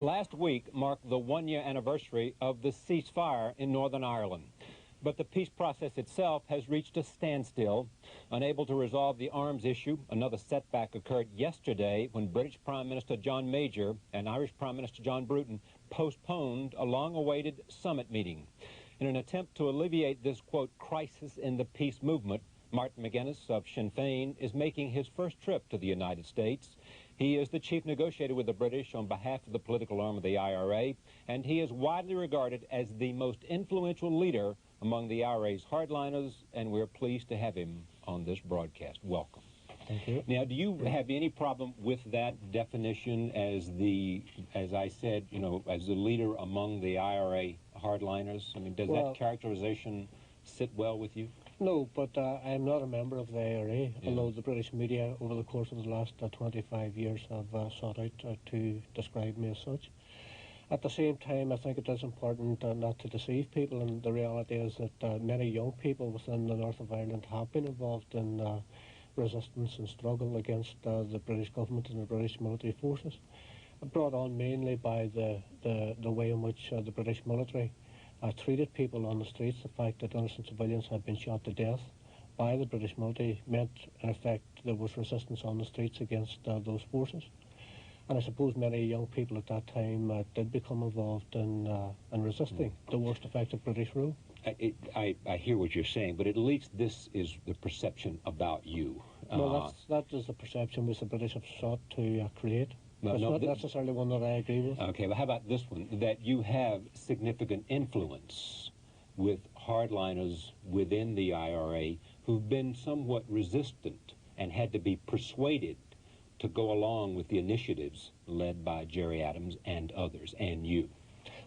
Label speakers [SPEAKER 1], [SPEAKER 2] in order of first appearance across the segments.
[SPEAKER 1] Last week marked the one-year anniversary of the ceasefire in Northern Ireland. But the peace process itself has reached a standstill. Unable to resolve the arms issue, another setback occurred yesterday when British Prime Minister John Major and Irish Prime Minister John Bruton postponed a long-awaited summit meeting. In an attempt to alleviate this, quote, crisis in the peace movement, Martin McGuinness of Sinn Féin is making his first trip to the United States. He is the chief negotiator with the British on behalf of the political arm of the IRA, and he is widely regarded as the most influential leader among the IRA's hardliners, and we're pleased to have him on this broadcast. Welcome.
[SPEAKER 2] Thank you.
[SPEAKER 1] Now, do you have any problem with that definition as I said, you know, as the leader among the IRA hardliners? I mean, does that characterization sit well with you?
[SPEAKER 2] No, but I am not a member of the IRA, although the British media over the course of the last 25 years have sought out to describe me as such. At the same time, I think it is important not to deceive people, and the reality is that many young people within the north of Ireland have been involved in resistance and struggle against the British government and the British military forces, brought on mainly by the way in which the British military treated people on the streets. The fact that innocent civilians had been shot to death by the British military meant, in effect, there was resistance on the streets against those forces. And I suppose many young people at that time did become involved in resisting the worst effect of British rule.
[SPEAKER 1] I hear what you're saying, but at least this is the perception about you.
[SPEAKER 2] No, that is the perception which the British have sought to create. It's not necessarily one that I agree with.
[SPEAKER 1] Okay, but how about this one, that you have significant influence with hardliners within the IRA who've been somewhat resistant and had to be persuaded to go along with the initiatives led by Gerry Adams and others, and you?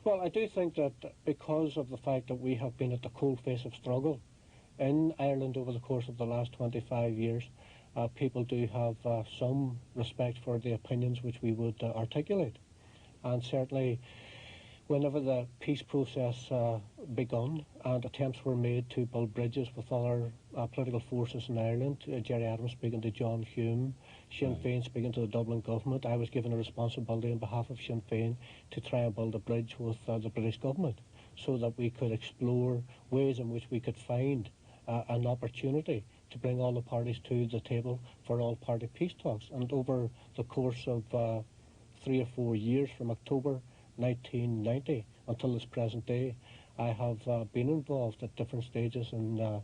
[SPEAKER 2] Well, I do think that because of the fact that we have been at the coalface of struggle in Ireland over the course of the last 25 years, people do have some respect for the opinions which we would articulate. And certainly, whenever the peace process begun and attempts were made to build bridges with other political forces in Ireland, Gerry Adams speaking to John Hume, Sinn Féin speaking to the Dublin government, I was given a responsibility on behalf of Sinn Féin to try and build a bridge with the British government so that we could explore ways in which we could find an opportunity to bring all the parties to the table for all-party peace talks. And over the course of 3 or 4 years, from October 1990 until this present day, I have been involved at different stages in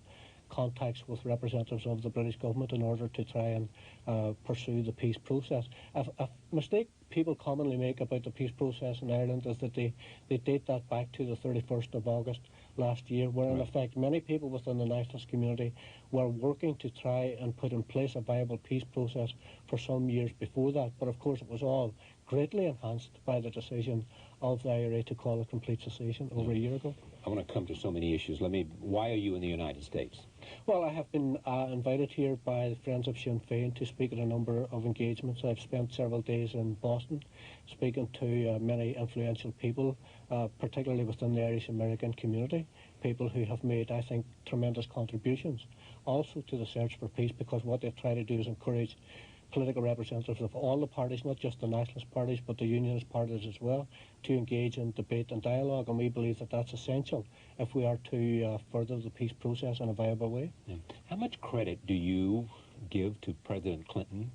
[SPEAKER 2] contacts with representatives of the British government in order to try and pursue the peace process. A mistake people commonly make about the peace process in Ireland is that they date that back to the 31st of August last year, where in effect many people within the nationalist community were working to try and put in place a viable peace process for some years before that. But of course it was all greatly enhanced by the decision of the IRA to call a complete cessation over a year ago.
[SPEAKER 1] I want to come to so many issues. Why are you in the United States?
[SPEAKER 2] Well, I have been invited here by the Friends of Sinn Féin to speak at a number of engagements. I've spent several days in Boston speaking to many influential people, particularly within the Irish American community, people who have made, I think, tremendous contributions also to the search for peace, because what they try to do is encourage political representatives of all the parties, not just the nationalist parties, but the unionist parties as well, to engage in debate and dialogue, and we believe that that's essential if we are to further the peace process in a viable way.
[SPEAKER 1] How much credit do you give to President Clinton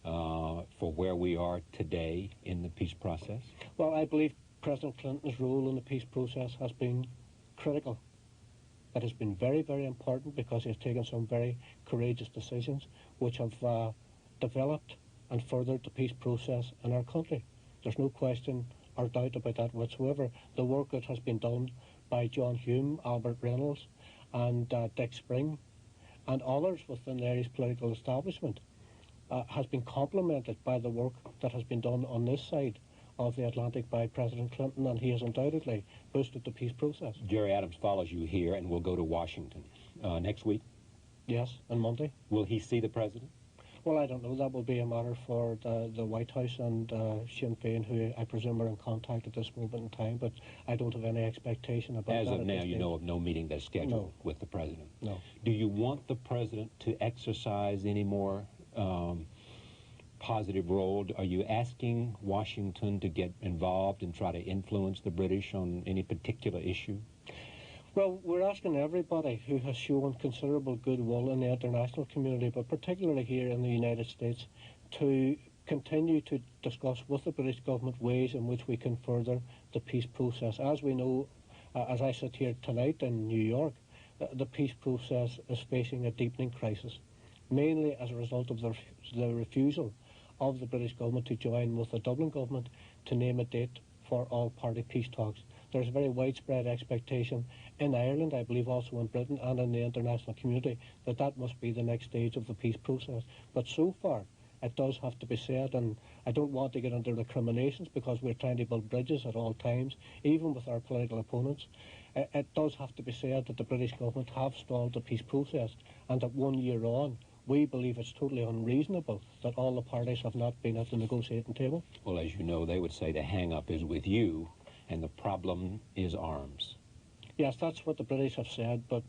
[SPEAKER 1] for where we are today in the peace process?
[SPEAKER 2] Well, I believe President Clinton's role in the peace process has been critical. It has been very, very important because he has taken some very courageous decisions which have developed and furthered the peace process in our country. There's no question or doubt about that whatsoever. The work that has been done by John Hume, Albert Reynolds and Dick Spring and others within the Irish political establishment has been complemented by the work that has been done on this side of the Atlantic by President Clinton, and he has undoubtedly boosted the peace process.
[SPEAKER 1] Gerry Adams follows you here and will go to Washington next week?
[SPEAKER 2] Yes, on Monday.
[SPEAKER 1] Will he see the president?
[SPEAKER 2] Well, I don't know. That will be a matter for the White House and Sinn Féin, who I presume are in contact at this moment in time, but I don't have any expectation about that.
[SPEAKER 1] As of now, you know of no meeting that's scheduled with the president?
[SPEAKER 2] No.
[SPEAKER 1] Do you want the president to exercise any more positive role? Are you asking Washington to get involved and try to influence the British on any particular issue?
[SPEAKER 2] Well, we're asking everybody who has shown considerable goodwill in the international community, but particularly here in the United States, to continue to discuss with the British government ways in which we can further the peace process. As we know, as I sit here tonight in New York, the peace process is facing a deepening crisis, mainly as a result of the refusal of the British government to join with the Dublin government to name a date for all-party peace talks. There's a very widespread expectation in Ireland, I believe also in Britain and in the international community, that that must be the next stage of the peace process. But so far, it does have to be said, and I don't want to get into recriminations because we're trying to build bridges at all times, even with our political opponents. It does have to be said that the British government have stalled the peace process, and that 1 year on, we believe it's totally unreasonable that all the parties have not been at the negotiating table.
[SPEAKER 1] Well, as you know, they would say the hang-up is with you, and the problem is arms.
[SPEAKER 2] Yes, that's what the British have said, but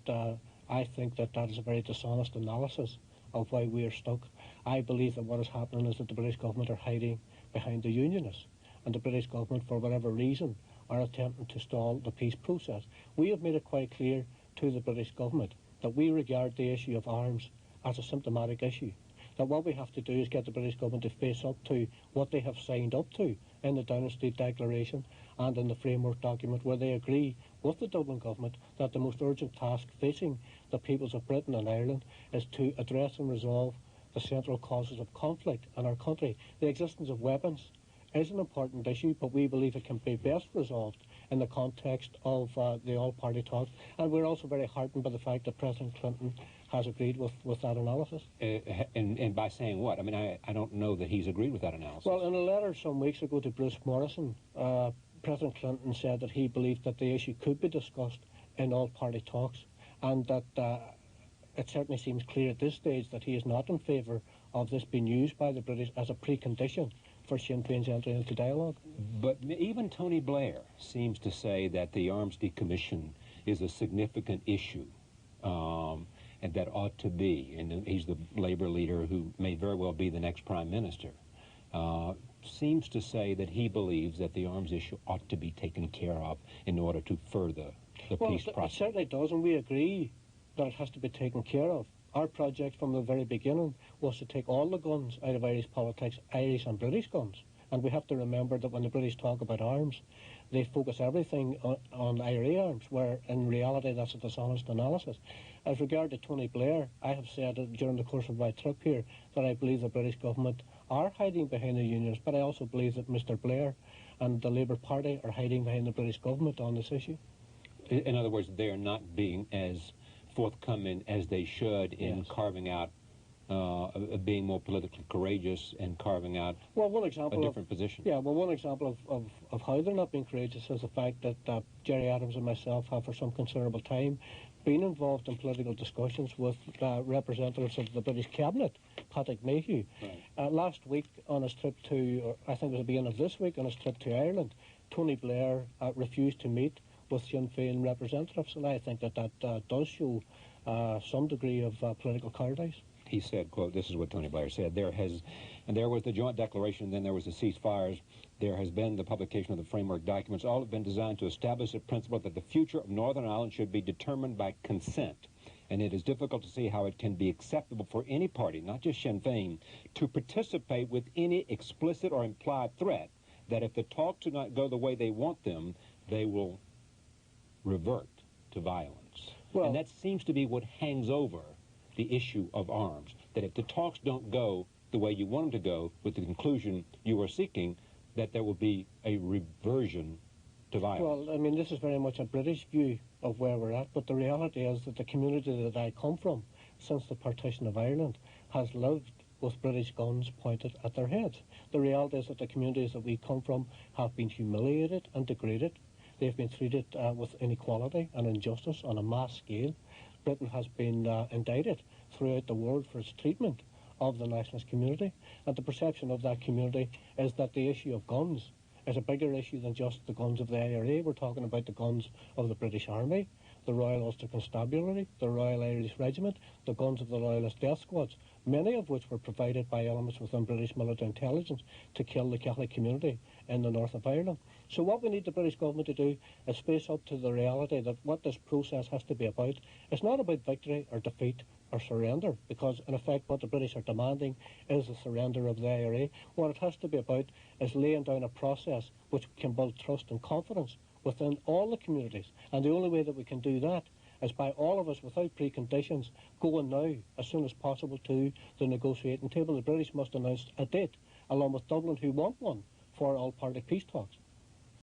[SPEAKER 2] I think that that is a very dishonest analysis of why we are stuck. I believe that what is happening is that the British government are hiding behind the Unionists, and the British government, for whatever reason, are attempting to stall the peace process. We have made it quite clear to the British government that we regard the issue of arms as a symptomatic issue, that what we have to do is get the British government to face up to what they have signed up to in the Downing Street Declaration and in the framework document, where they agree with the Dublin government that the most urgent task facing the peoples of Britain and Ireland is to address and resolve the central causes of conflict in our country. The existence of weapons is an important issue, but we believe it can be best resolved in the context of the all-party talks, and we're also very heartened by the fact that President Clinton has agreed with that analysis.
[SPEAKER 1] And by saying what? I mean, I don't know that he's agreed with that analysis.
[SPEAKER 2] Well, in a letter some weeks ago to Bruce Morrison, President Clinton said that he believed that the issue could be discussed in all-party talks, and that it certainly seems clear at this stage that he is not in favour of this being used by the British as a precondition for Sinn Féin's entry into dialogue.
[SPEAKER 1] But even Tony Blair seems to say that the arms decommission is a significant issue, and that ought to be, and he's the Labour leader who may very well be the next Prime Minister, seems to say that he believes that the arms issue ought to be taken care of in order to further the peace process.
[SPEAKER 2] It certainly does, and we agree that it has to be taken care of. Our project from the very beginning was to take all the guns out of Irish politics, Irish and British guns. And we have to remember that when the British talk about arms, they focus everything on IRA arms, where in reality that's a dishonest analysis. As regard to Tony Blair, I have said during the course of my trip here that I believe the British government are hiding behind the unions, but I also believe that Mr Blair and the Labour Party are hiding behind the British government on this issue.
[SPEAKER 1] In other words, they are not being as forthcoming as they should in carving out, being more politically courageous and carving out a different position.
[SPEAKER 2] Yeah, well, one example of how they're not being courageous is the fact that Gerry Adams and myself have for some considerable time been involved in political discussions with representatives of the British Cabinet, Patrick Mayhew. Right. Last week on his trip to, or I think it was the beginning of this week, on his trip to Ireland, Tony Blair refused to meet with Sinn Féin representatives, and I think that does show some degree of political cowardice.
[SPEAKER 1] He said, quote, this is what Tony Blair said, there was the joint declaration, then there was the ceasefires, there has been the publication of the framework documents, all have been designed to establish a principle that the future of Northern Ireland should be determined by consent. And it is difficult to see how it can be acceptable for any party, not just Sinn Féin, to participate with any explicit or implied threat that if the talks do not go the way they want them, they will revert to violence. Well, and that seems to be what hangs over the issue of arms, that if the talks don't go the way you want them to go, with the conclusion you are seeking, that there will be a reversion to violence.
[SPEAKER 2] Well, I mean, this is very much a British view of where we're at, but the reality is that the community that I come from, since the partition of Ireland, has lived with British guns pointed at their heads. The reality is that the communities that we come from have been humiliated and degraded. They've been treated with inequality and injustice on a mass scale. Britain has been indicted throughout the world for its treatment of the nationalist community, and the perception of that community is that the issue of guns is a bigger issue than just the guns of the IRA. We're talking about the guns of the British Army, the Royal Ulster Constabulary, the Royal Irish Regiment, the guns of the Royalist death squads, many of which were provided by elements within British military intelligence to kill the Catholic community in the north of Ireland. So what we need the British government to do is face up to the reality that what this process has to be about. It's not about victory or defeat or surrender, because in effect what the British are demanding is the surrender of the IRA. What it has to be about is laying down a process which can build trust and confidence within all the communities. And the only way that we can do that is by all of us, without preconditions, going now, as soon as possible, to the negotiating table. The British must announce a date, along with Dublin, who want one, for all-party peace talks.